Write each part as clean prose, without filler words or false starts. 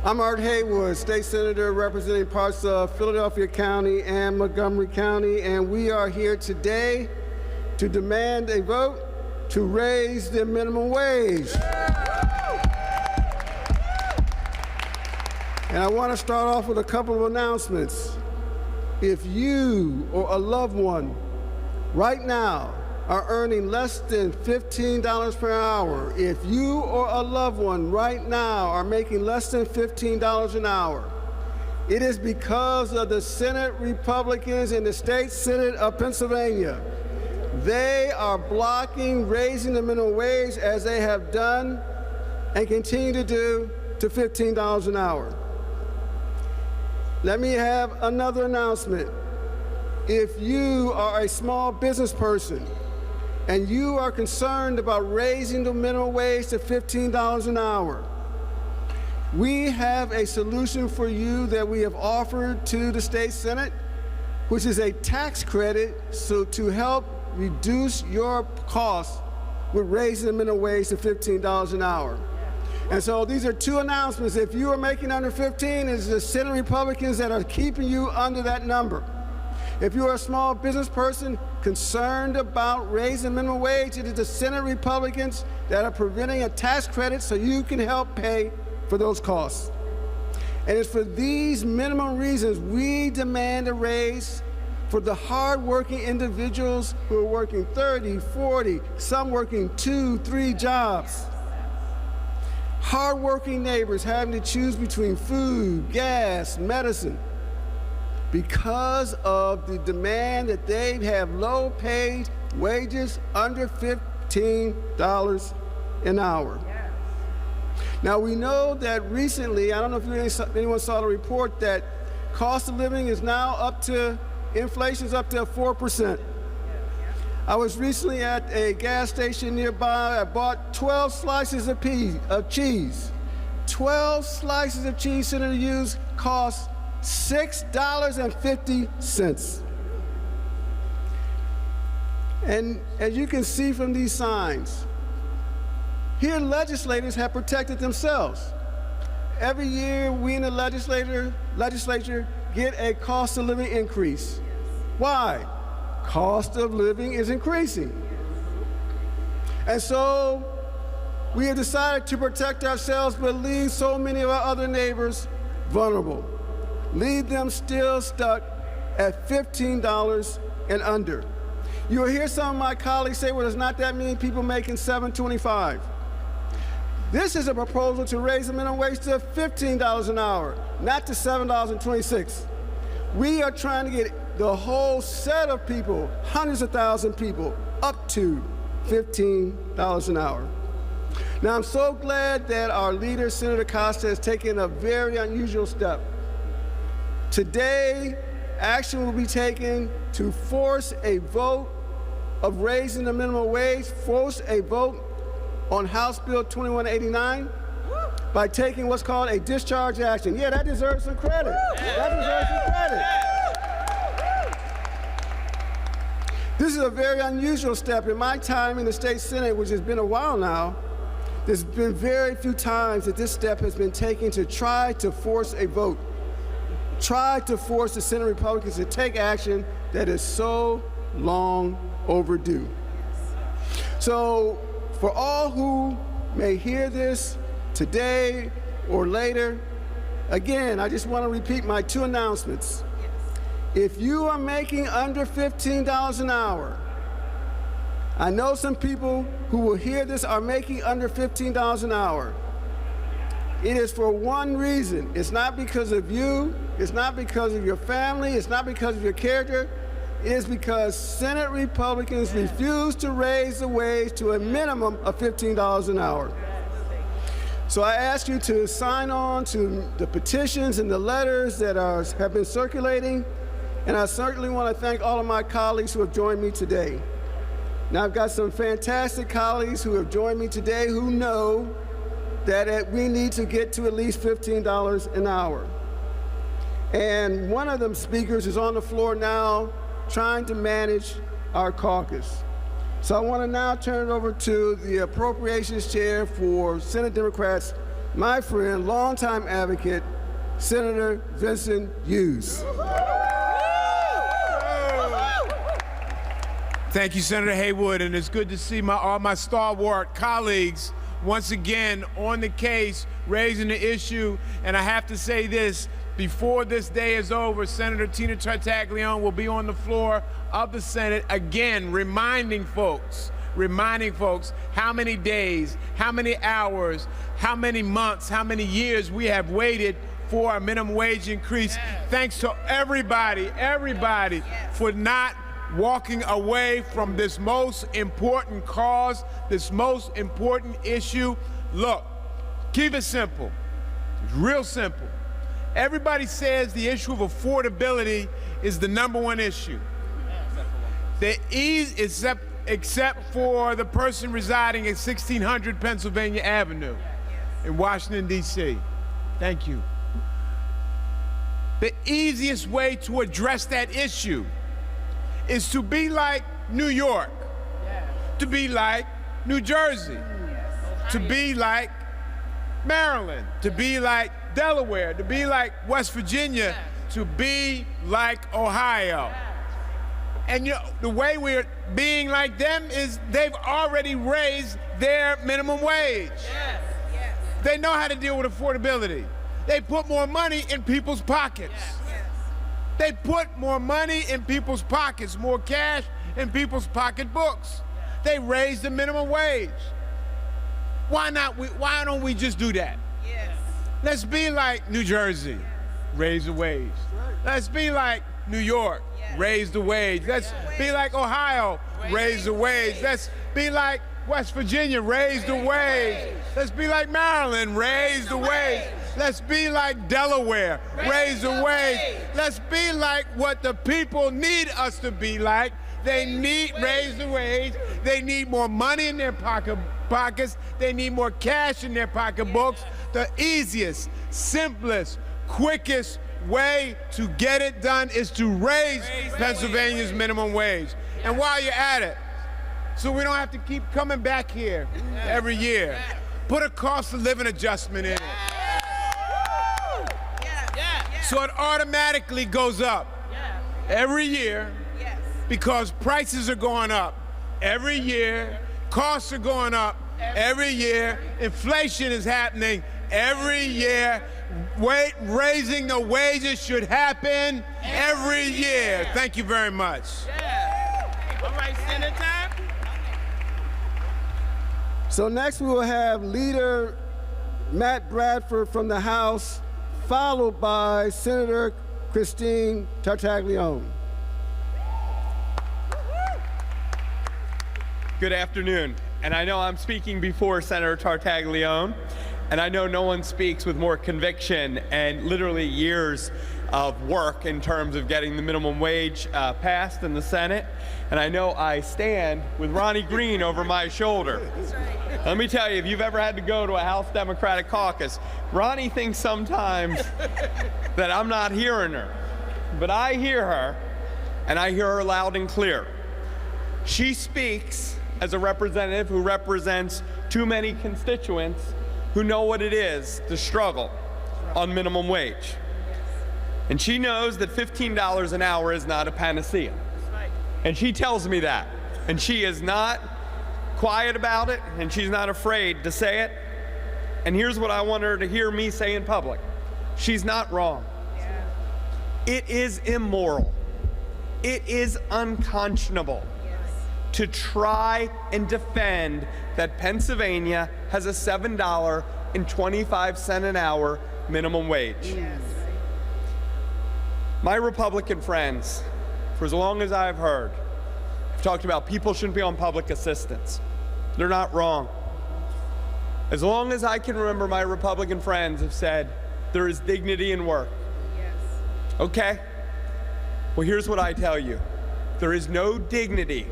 I'm Art Haywood, State Senator representing parts of Philadelphia County and Montgomery County, and we are here today to demand a vote to raise the minimum wage. And I want to start off with a couple of announcements. If you or a loved one right now are earning less than $15 per hour, if you or a loved one right now are making less than $15 an hour, it is because of the Senate Republicans in the State Senate of Pennsylvania. They are blocking raising the minimum wage, as they have done and continue to do, to $15 an hour. Let me have another announcement. If you are a small business person and you are concerned about raising the minimum wage to $15 an hour, we have a solution for you that we have offered to the State Senate, which is a tax credit to help reduce your costs with raising the minimum wage to $15 an hour. And so these are two announcements. If you are making under 15, it's the Senate Republicans that are keeping you under that number. If you are a small business person concerned about raising minimum wage, it is the Senate Republicans that are preventing a tax credit so you can help pay for those costs. And it's for these minimum reasons we demand a raise for the hard-working individuals who are working 30, 40, some working 2, 3 jobs. Hard-working neighbors having to choose between food, gas, medicine, because of the demand that they have low-paid wages under $15 an hour. Yes. Now, we know that recently, I don't know if anyone saw the report, that cost of living is now up to, inflation's up to 4%. I was recently at a gas station nearby. I bought 12 slices of cheese. 12 slices of cheese, Senator Hughes, cost $6.50. And as you can see from these signs, here legislators have protected themselves. Every year we in the legislature get a cost of living increase. Why? Cost of living is increasing. And so we have decided to protect ourselves but leave so many of our other neighbors vulnerable. Leave them still stuck at $15 and under. You'll hear some of my colleagues say, well, there's not that many people making $7.25. This is a proposal to raise the minimum wage to $15 an hour, not to $7.26. We are trying to get the whole set of people, hundreds of thousands of people, up to $15 an hour. Now, I'm so glad that our leader, Senator Costa, has taken a very unusual step. Today, action will be taken to force a vote of raising the minimum wage, force a vote on House Bill 2189 by taking what's called a discharge action. Yeah, that deserves some credit. That deserves some credit. This is a very unusual step. In my time in the State Senate, which has been a while now, there's been very few times that this step has been taken to try to force a vote. Try to force the Senate Republicans to take action that is so long overdue. So for all who may hear this today or later, again, I just want to repeat my two announcements. If you are making under $15 an hour, I know some people who will hear this are making under $15 an hour. It is for one reason. It's not because of you. It's not because of your family. It's not because of your character. It is because Senate Republicans refuse to raise the wage to a minimum of $15 an hour. So I ask you to sign on to the petitions and the letters that have been circulating, and I certainly want to thank all of my colleagues who have joined me today. Now, I've got some fantastic colleagues who have joined me today who know that we need to get to at least $15 an hour. And one of them speakers is on the floor now trying to manage our caucus. So I want to now turn it over to the Appropriations Chair for Senate Democrats, my friend, longtime advocate, Senator Vincent Hughes. Thank you, Senator Haywood, and it's good to see all my stalwart colleagues once again on the case, raising the issue. And I have to say this, before this day is over, Senator Tina Tartaglione will be on the floor of the Senate again, reminding folks how many days, how many hours, how many months, how many years we have waited for a minimum wage increase. Thanks to everybody for not walking away from this most important cause, this most important issue. Look, keep it simple. It's real simple. Everybody says the issue of affordability is the #1 issue. Except for the person residing at 1600 Pennsylvania Avenue in Washington, D.C. Thank you. The easiest way to address that issue is to be like New York, to be like New Jersey, to be like Maryland, to be like Delaware, to be like West Virginia, to be like Ohio. And the way we're being like them is they've already raised their minimum wage. They know how to deal with affordability. They put more money in people's pockets. They put more money in people's pockets, more cash in people's pocketbooks. They raised the minimum wage. Why don't we just do that? Let's be like New Jersey, raise the wage. Let's be like New York, raise the wage. Let's be like Ohio, raise the wage. Let's be like West Virginia, raise the wage. Let's be like Maryland, raise the wage. Let's be like Delaware, raise the wage. Let's be like what the people need us to be like. They need raise the wage. They need more money in their pockets. They need more cash in their pocketbooks. The easiest, simplest, quickest way to get it done is to raise Pennsylvania's minimum wage. And while you're at it, so we don't have to keep coming back here every year, put a cost of living adjustment in it. So it automatically goes up every year because prices are going up every year, costs are going up every year, inflation is happening every year. Raising the wages should happen every year. Thank you very much. All right, Senator. So next we will have Leader Matt Bradford from the House, followed by Senator Christine Tartaglione. Good afternoon. And I know I'm speaking before Senator Tartaglione, and I know no one speaks with more conviction and literally years of work in terms of getting the minimum wage passed in the Senate. And I know I stand with Ronnie Green over my shoulder. Let me tell you, if you've ever had to go to a House Democratic caucus, Ronnie thinks sometimes that I'm not hearing her. But I hear her, and I hear her loud and clear. She speaks as a representative who represents too many constituents who know what it is to struggle on minimum wage. And she knows that $15 an hour is not a panacea. And she tells me that. And she is not quiet about it, and she's not afraid to say it. And here's what I want her to hear me say in public. She's not wrong. It is immoral. It is unconscionable to try and defend that Pennsylvania has a $7.25 an hour minimum wage. My Republican friends, for as long as I've heard, have talked about people shouldn't be on public assistance. They're not wrong. As long as I can remember, my Republican friends have said there is dignity in work. Okay? Well, here's what I tell you. There is no dignity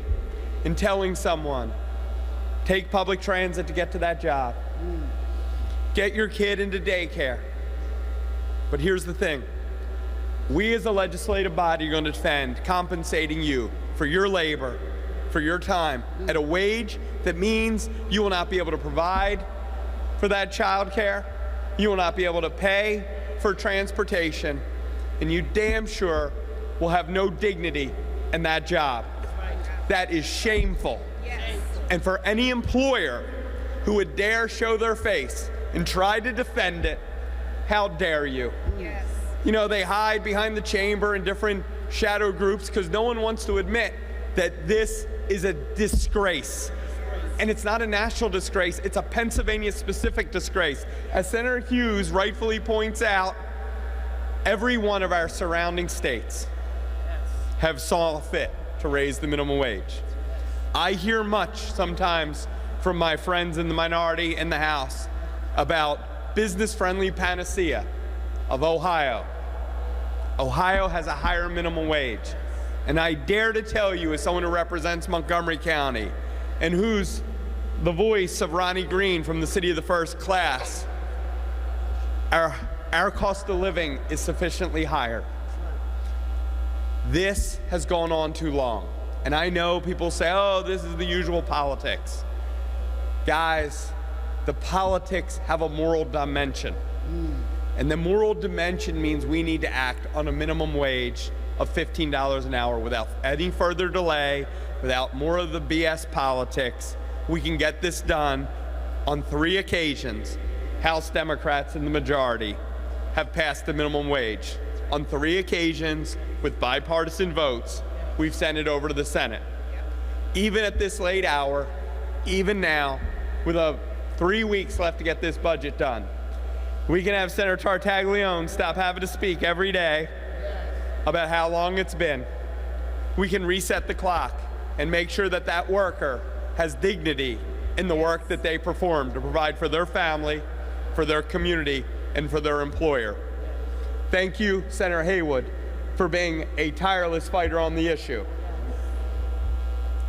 in telling someone, take public transit to get to that job. Get your kid into daycare. But here's the thing. We as a legislative body are going to defend compensating you for your labor, for your time, at a wage that means you will not be able to provide for that child care, you will not be able to pay for transportation, and you damn sure will have no dignity in that job. That is shameful. And for any employer who would dare show their face and try to defend it, how dare you? Yes. You know, they hide behind the chamber and different shadow groups because no one wants to admit that this is a disgrace. And it's not a national disgrace, it's a Pennsylvania-specific disgrace. As Senator Hughes rightfully points out, every one of our surrounding states have saw fit to raise the minimum wage. I hear much sometimes from my friends in the minority in the House about business-friendly panacea of Ohio. Ohio has a higher minimum wage. And I dare to tell you, as someone who represents Montgomery County and who's the voice of Ronnie Green from the city of the first class, our cost of living is sufficiently higher. This has gone on too long. And I know people say, oh, this is the usual politics. Guys, the politics have a moral dimension. And the moral dimension means we need to act on a minimum wage of $15 an hour without any further delay, without more of the BS politics. We can get this done. On 3 occasions, House Democrats in the majority have passed the minimum wage. On 3 occasions, with bipartisan votes, we've sent it over to the Senate. Even at this late hour, even now, with 3 weeks left to get this budget done, we can have Senator Tartaglione stop having to speak every day about how long it's been. We can reset the clock and make sure that that worker has dignity in the work that they perform to provide for their family, for their community, and for their employer. Thank you, Senator Haywood, for being a tireless fighter on the issue.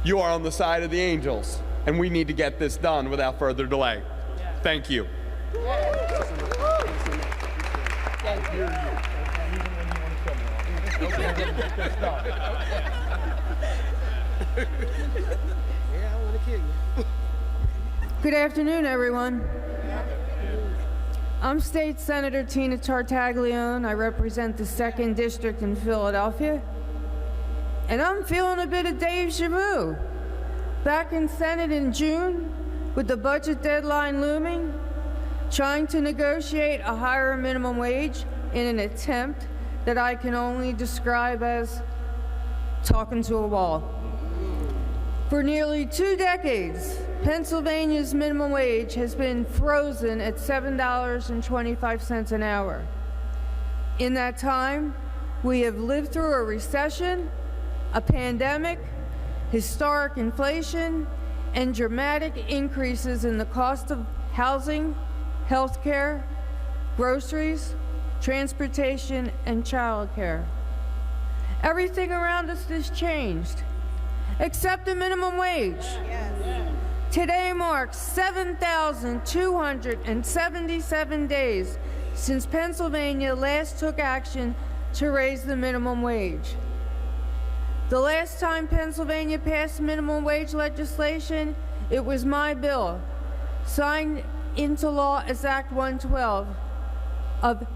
You are on the side of the angels, and we need to get this done without further delay. Thank you. Good afternoon, everyone. I'm State Senator Tina Tartaglione. I represent the 2nd District in Philadelphia. And I'm feeling a bit of deja vu. Back in Senate in June, with the budget deadline looming, trying to negotiate a higher minimum wage in an attempt that I can only describe as talking to a wall. For nearly 2 decades, Pennsylvania's minimum wage has been frozen at $7.25 an hour. In that time, we have lived through a recession, a pandemic, historic inflation, and dramatic increases in the cost of housing, healthcare, groceries, transportation, and childcare. Everything around us has changed, except the minimum wage. Yes. Today marks 7,277 days since Pennsylvania last took action to raise the minimum wage. The last time Pennsylvania passed minimum wage legislation, it was my bill, signed into law as Act 112 of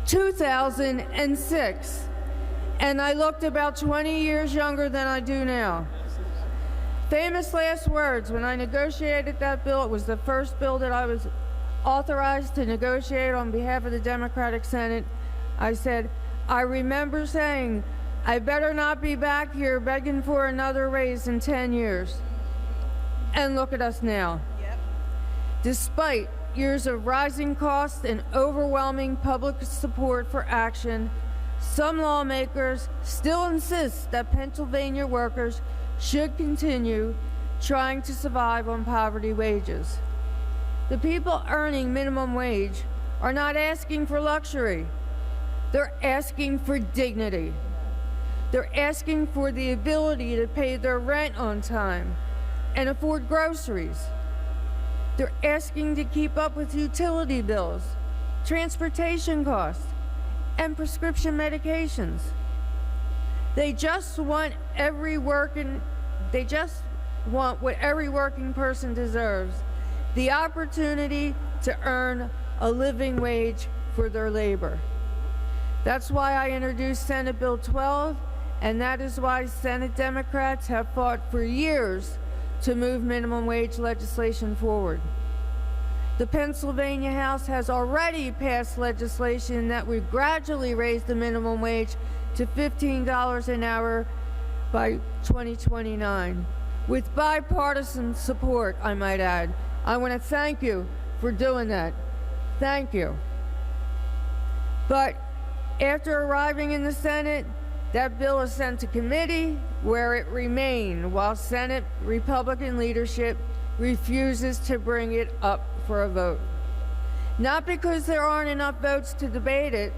2006. And I looked about 20 years younger than I do now. Famous last words, when I negotiated that bill, it was the first bill that I was authorized to negotiate on behalf of the Democratic Senate. I said, I remember saying, I better not be back here begging for another raise in 10 years. And look at us now. Yep. Despite years of rising costs and overwhelming public support for action, some lawmakers still insist that Pennsylvania workers should continue trying to survive on poverty wages. The people earning minimum wage are not asking for luxury. They're asking for dignity. They're asking for the ability to pay their rent on time and afford groceries. They're asking to keep up with utility bills, transportation costs, and prescription medications. They just want what every working person deserves, the opportunity to earn a living wage for their labor. That's why I introduced Senate Bill 12, and that is why Senate Democrats have fought for years to move minimum wage legislation forward. The Pennsylvania House has already passed legislation that would gradually raise the minimum wage to $15 an hour by 2029, with bipartisan support, I might add. I want to thank you for doing that. Thank you. But after arriving in the Senate, that bill is sent to committee, where it remained while Senate Republican leadership refuses to bring it up for a vote. Not because there aren't enough votes to debate it,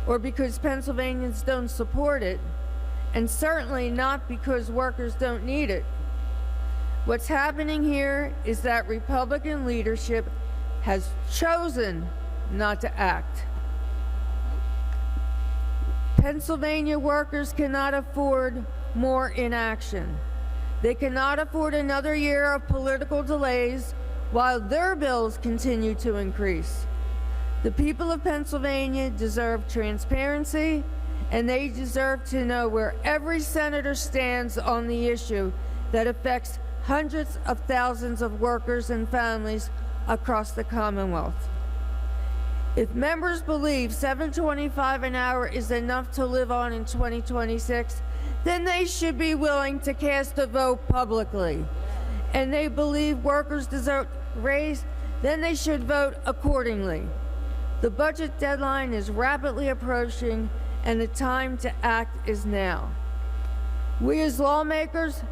or because Pennsylvanians don't support it, and certainly not because workers don't need it. What's happening here is that Republican leadership has chosen not to act. Pennsylvania workers cannot afford more inaction. They cannot afford another year of political delays while their bills continue to increase. The people of Pennsylvania deserve transparency, and they deserve to know where every senator stands on the issue that affects hundreds of thousands of workers and families across the Commonwealth. If members believe $7.25 an hour is enough to live on in 2026, then they should be willing to cast a vote publicly. And they believe workers deserve a raise, then they should vote accordingly. The budget deadline is rapidly approaching, and the time to act is now. We as lawmakers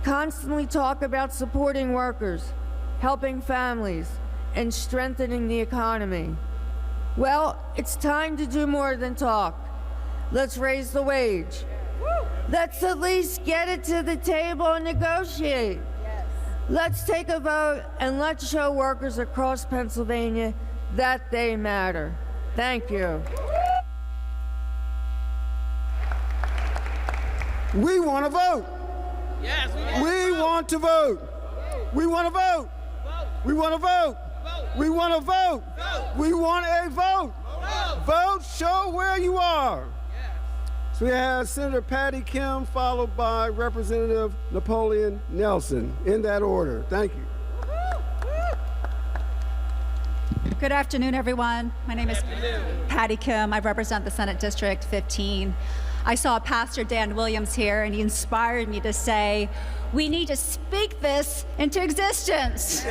constantly talk about supporting workers, helping families, and strengthening the economy. Well, it's time to do more than talk. Let's raise the wage. Let's at least get it to the table and negotiate. Let's take a vote, and let's show workers across Pennsylvania that they matter. Thank you. We want to vote. Yes, We want to vote. We want to vote. We want to vote. We want to vote. We want a vote. Vote, show where you are. So we have Senator Patty Kim, followed by Representative Napoleon Nelson, in that order. Thank you. Good afternoon, everyone. My name is Patty Kim. I represent the Senate District 15. I saw Pastor Dan Williams here, and he inspired me to say, we need to speak this into existence.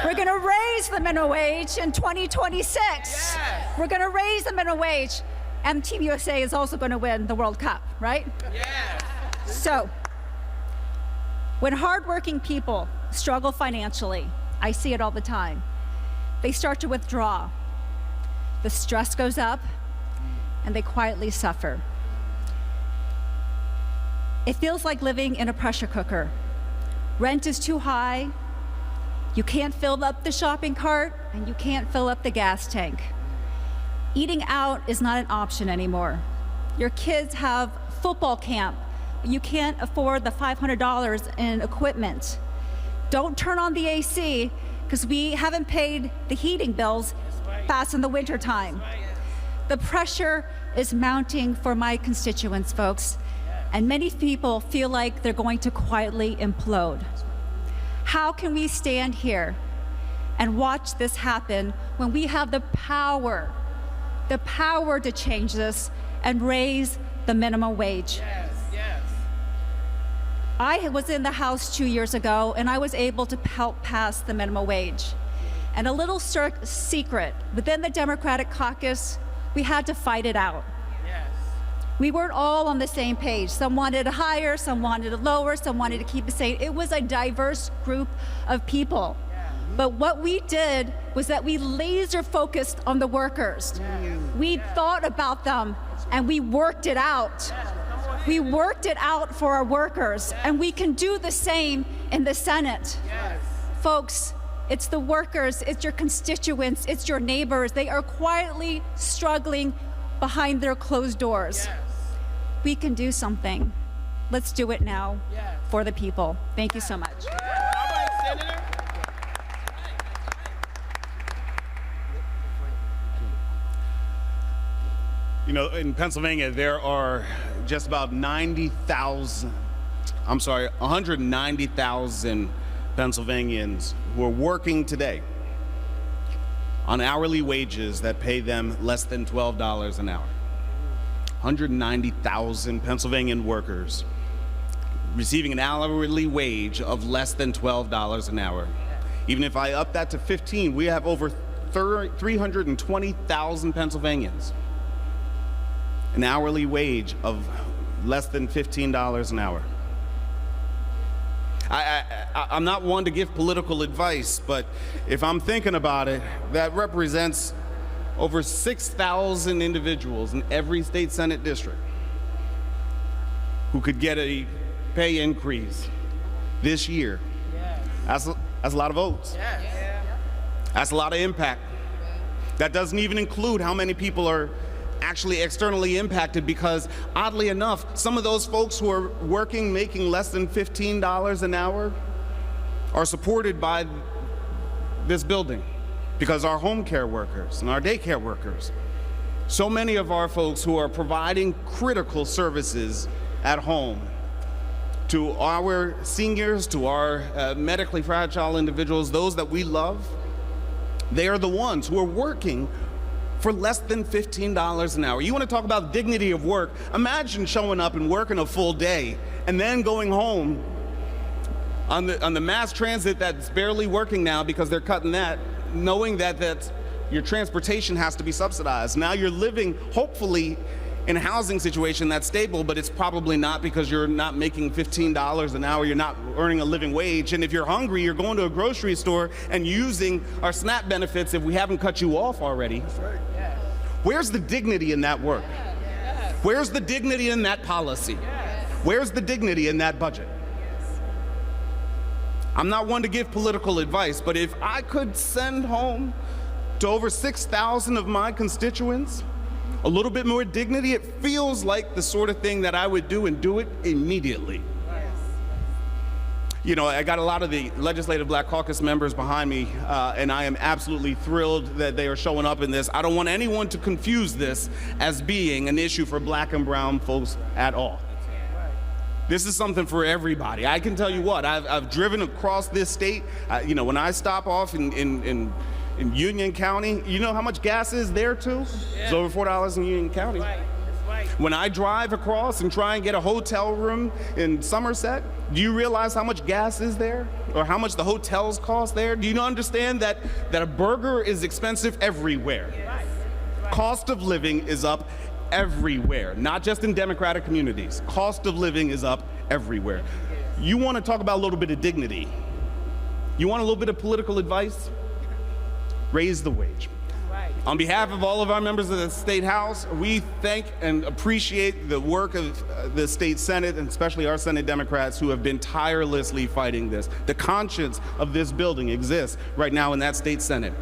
We're going to raise the minimum wage in 2026. We're going to raise the minimum wage. And Team USA is also going to win the World Cup, right? So, when hardworking people struggle financially, I see it all the time, they start to withdraw. The stress goes up, and they quietly suffer. It feels like living in a pressure cooker. Rent is too high, you can't fill up the shopping cart, and you can't fill up the gas tank. Eating out is not an option anymore. Your kids have football camp, but you can't afford the $500 in equipment. Don't turn on the AC, because we haven't paid the heating bills fast in the wintertime. The pressure is mounting for my constituents, folks. And many people feel like they're going to quietly implode. How can we stand here and watch this happen when we have the power to change this and raise the minimum wage? I was in the House 2 years ago, and I was able to help pass the minimum wage. And a little secret, within the Democratic caucus, we had to fight it out. We weren't all on the same page. Some wanted it higher, some wanted it lower, some wanted to keep it same. It was a diverse group of people. But what we did was that we laser focused on the workers. We thought about them, and we worked it out. We worked it out for our workers, and we can do the same in the Senate. Folks, it's the workers, it's your constituents, it's your neighbors. They are quietly struggling behind their closed doors. We can do something. Let's do it now for the people. Thank you so much. You know, in Pennsylvania, there are just about 190,000 Pennsylvanians who are working today on hourly wages that pay them less than $12 an hour. 190,000 Pennsylvanian workers receiving an hourly wage of less than $12 an hour. Even if I up that to 15, we have over 320,000 Pennsylvanians. An hourly wage of less than $15 an hour. I'm not one to give political advice, but if I'm thinking about it, that represents over 6,000 individuals in every state Senate district who could get a pay increase this year. That's a lot of votes. That's a lot of impact. That doesn't even include how many people are actually externally impacted, because oddly enough, some of those folks who are working, making less than $15 an hour are supported by this building, because our home care workers and our daycare workers, so many of our folks who are providing critical services at home to our seniors, to our medically fragile individuals, those that we love, they are the ones who are working for less than $15 an hour. You want to talk about dignity of work? Imagine showing up and working a full day and then going home on the mass transit that's barely working now because they're cutting that, knowing that your transportation has to be subsidized. Now you're living, hopefully, in a housing situation that's stable, but it's probably not, because you're not making $15 an hour, you're not earning a living wage. And if you're hungry, you're going to a grocery store and using our SNAP benefits if we haven't cut you off already. That's right. Yes. Where's the dignity in that work? Yes. Where's the dignity in that policy? Yes. Where's the dignity in that budget? Yes. I'm not one to give political advice, but if I could send home to over 6,000 of my constituents a little bit more dignity, it feels like the sort of thing that I would do, and do it immediately. Yes. You know, I got a lot of the Legislative Black Caucus members behind me, and I am absolutely thrilled that they are showing up in this. I don't want anyone to confuse this as being an issue for Black and brown folks at all. This is something for everybody. I can tell you what, I've driven across this state. You know, when I stop off in Union County, you know how much gas is there too? Yeah. It's over $4 in Union County. That's right. That's right. When I drive across and try and get a hotel room in Somerset, do you realize how much gas is there? Or how much the hotels cost there? Do you understand that a burger is expensive everywhere? Yes. Right. Right. Cost of living is up everywhere, not just in Democratic communities. Cost of living is up everywhere. You want to talk about a little bit of dignity? You want a little bit of political advice? Raise the wage. Right. On behalf of all of our members of the State House, we thank and appreciate the work of the State Senate, and especially our Senate Democrats who have been tirelessly fighting this. The conscience of this building exists right now in that State Senate.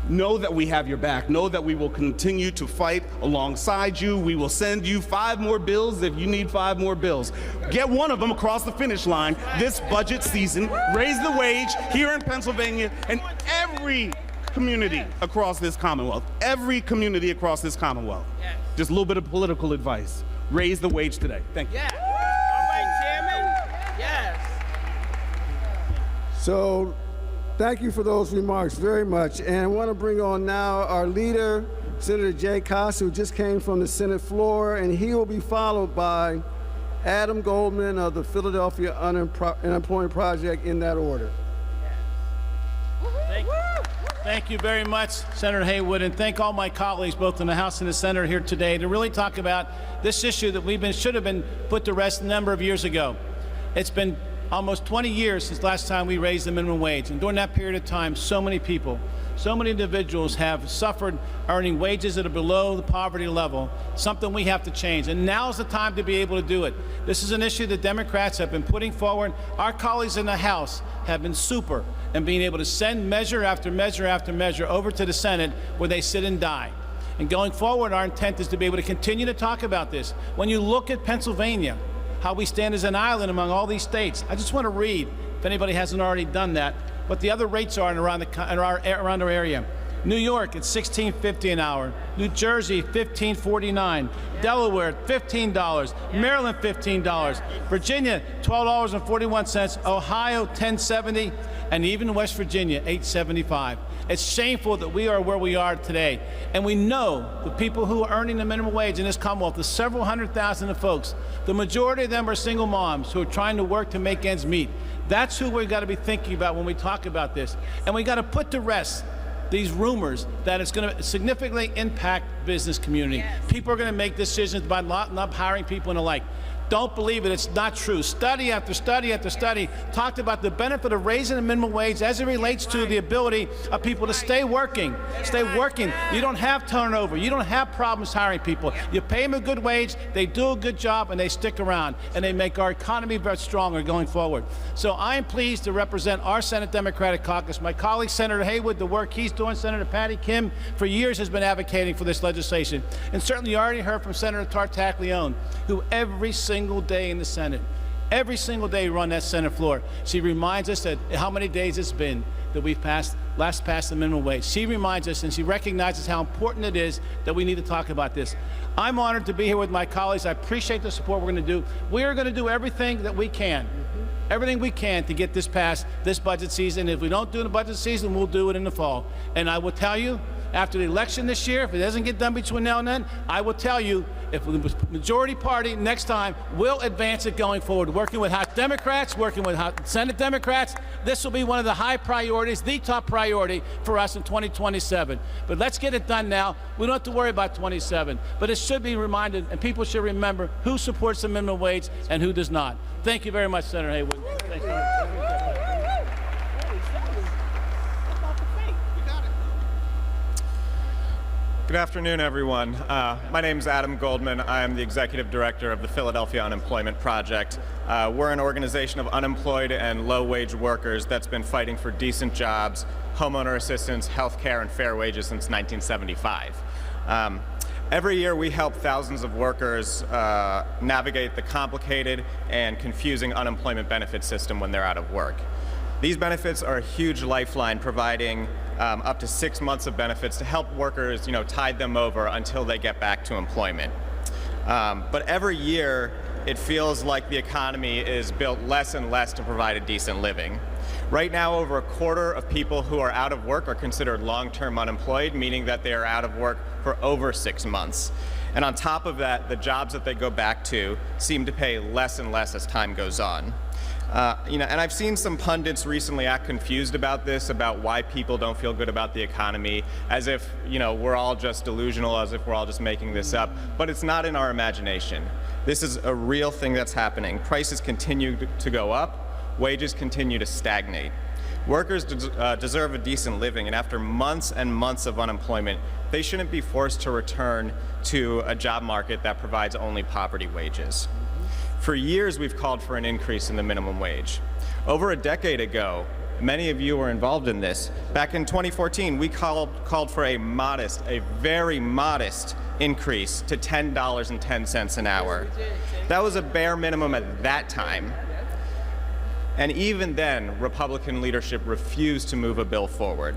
Know that we have your back. Know that we will continue to fight alongside you. We will send you 5 more bills if you need 5 more bills. Get one of them across the finish line this budget season. Raise the wage here in Pennsylvania and every community across this Commonwealth. Every community across this Commonwealth. Yes. Just a little bit of political advice. Raise the wage today. Thank you. Yeah. All right, Chairman. Yes. So, thank you for those remarks very much. And I want to bring on now our leader, Senator Jay Costa, who just came from the Senate floor, and he will be followed by Adam Goldman of the Philadelphia Unemployment Project, in that order. Thank you very much, Senator Haywood, and thank all my colleagues, both in the House and the Senate, here today to really talk about this issue that should have been put to rest a number of years ago. It's been almost 20 years since last time we raised the minimum wage, and during that period of time, so many people, so many individuals have suffered earning wages that are below the poverty level, something we have to change, and now's the time to be able to do it. This is an issue that Democrats have been putting forward. Our colleagues in the House have been super in being able to send measure after measure after measure over to the Senate, where they sit and die. And going forward, our intent is to be able to continue to talk about this. When you look at Pennsylvania, how we stand as an island among all these states, I just want to read, if anybody hasn't already done that, what the other rates are around our area. New York, it's $16.50 an hour. New Jersey, $15.49. Delaware, $15. Maryland, $15. Virginia, $12.41. Ohio, $10.70. And even West Virginia, $8.75. It's shameful that we are where we are today. And we know the people who are earning the minimum wage in this Commonwealth, the several hundred thousand of folks, the majority of them are single moms who are trying to work to make ends meet. That's who we've got to be thinking about when we talk about this. And we got to put to rest these rumors that it's going to significantly impact business community. Yes. People are going to make decisions by not hiring people and the like. Don't believe it. It's not true. Study after study after study talked about the benefit of raising the minimum wage as it relates to the ability of people to stay working. Stay working. You don't have turnover. You don't have problems hiring people. You pay them a good wage, they do a good job, and they stick around, and they make our economy very stronger going forward. So I am pleased to represent our Senate Democratic Caucus. My colleague, Senator Haywood, the work he's doing, Senator Patty Kim, for years has been advocating for this legislation. And certainly you already heard from Senator Tartaglione, who every single day in the Senate, every single day run that Senate floor, she reminds us that how many days it's been that we've last passed the minimum wage. She reminds us and she recognizes how important it is that we need to talk about this. I'm honored to be here with my colleagues. I appreciate the support we're going to do. We are going to do everything that we can. Everything we can to get this passed this budget season. If we don't do it in the budget season, we'll do it in the fall. And I will tell you, after the election this year, if it doesn't get done between now and then, I will tell you, if the majority party next time will advance it going forward, working with House Democrats, working with Senate Democrats, this will be one of the high priorities, the top priority for us in 2027. But let's get it done now. We don't have to worry about 27. But it should be reminded, and people should remember who supports the minimum wage and who does not. Thank you very much, Senator Haywood. Thank you. Good afternoon, everyone. My name is Adam Goldman. I am the Executive Director of the Philadelphia Unemployment Project. We're an organization of unemployed and low-wage workers that's been fighting for decent jobs, homeowner assistance, health care, and fair wages since 1975. Every year we help thousands of workers navigate the complicated and confusing unemployment benefit system when they're out of work. These benefits are a huge lifeline, providing up to 6 months of benefits to help workers, tide them over until they get back to employment. But every year, it feels like the economy is built less and less to provide a decent living. Right now, over a quarter of people who are out of work are considered long-term unemployed, meaning that they are out of work for over 6 months. And on top of that, the jobs that they go back to seem to pay less and less as time goes on. And I've seen some pundits recently act confused about this, about why people don't feel good about the economy, as if, we're all just delusional, as if we're all just making this up. But it's not in our imagination. This is a real thing that's happening. Prices continue to go up. Wages continue to stagnate. Workers deserve a decent living, and after months and months of unemployment, they shouldn't be forced to return to a job market that provides only poverty wages. For years, we've called for an increase in the minimum wage. Over a decade ago, many of you were involved in this. Back in 2014, we called for a very modest increase to $10.10 an hour. That was a bare minimum at that time. And even then, Republican leadership refused to move a bill forward.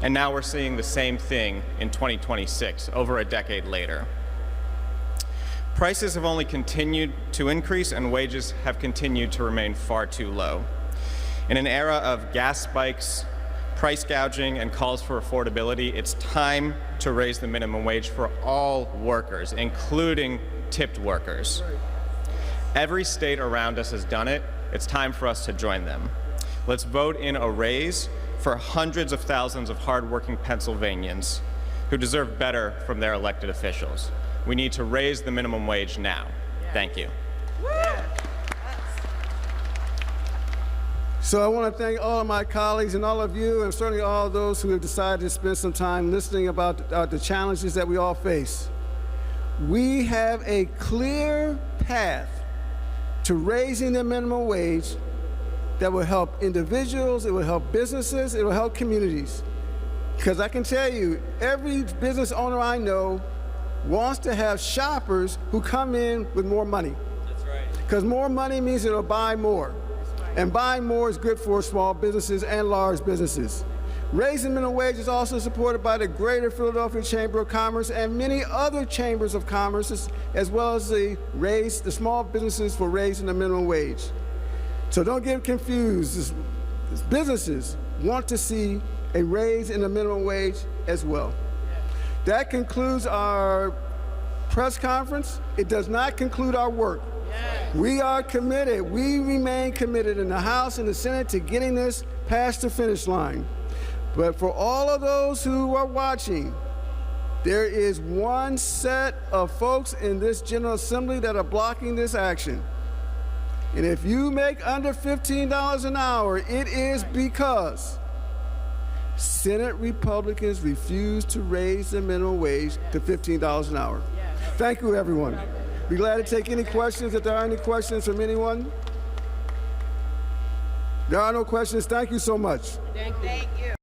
And now we're seeing the same thing in 2026, over a decade later. Prices have only continued to increase and wages have continued to remain far too low. In an era of gas spikes, price gouging, and calls for affordability, it's time to raise the minimum wage for all workers, including tipped workers. Every state around us has done it. It's time for us to join them. Let's vote in a raise for hundreds of thousands of hardworking Pennsylvanians who deserve better from their elected officials. We need to raise the minimum wage now. Thank you. So I want to thank all of my colleagues and all of you, and certainly all those who have decided to spend some time listening about the challenges that we all face. We have a clear path to raising the minimum wage that will help individuals, it will help businesses, it will help communities. Because I can tell you, every business owner I know wants to have shoppers who come in with more money. That's right. Because more money means it'll buy more. That's right. And buying more is good for small businesses and large businesses. Raising minimum wage is also supported by the Greater Philadelphia Chamber of Commerce and many other chambers of commerce, as well as the small businesses for raising the minimum wage. So don't get confused. Businesses want to see a raise in the minimum wage as well. That concludes our press conference. It does not conclude our work. We are committed. We remain committed in the House and the Senate to getting this past the finish line. But for all of those who are watching, there is one set of folks in this General Assembly that are blocking this action. And if you make under $15 an hour, it is because Senate Republicans refuse to raise the minimum wage to $15 an hour. Thank you, everyone. Be glad to take any questions if there are any questions from anyone. There are no questions. Thank you so much. Thank you.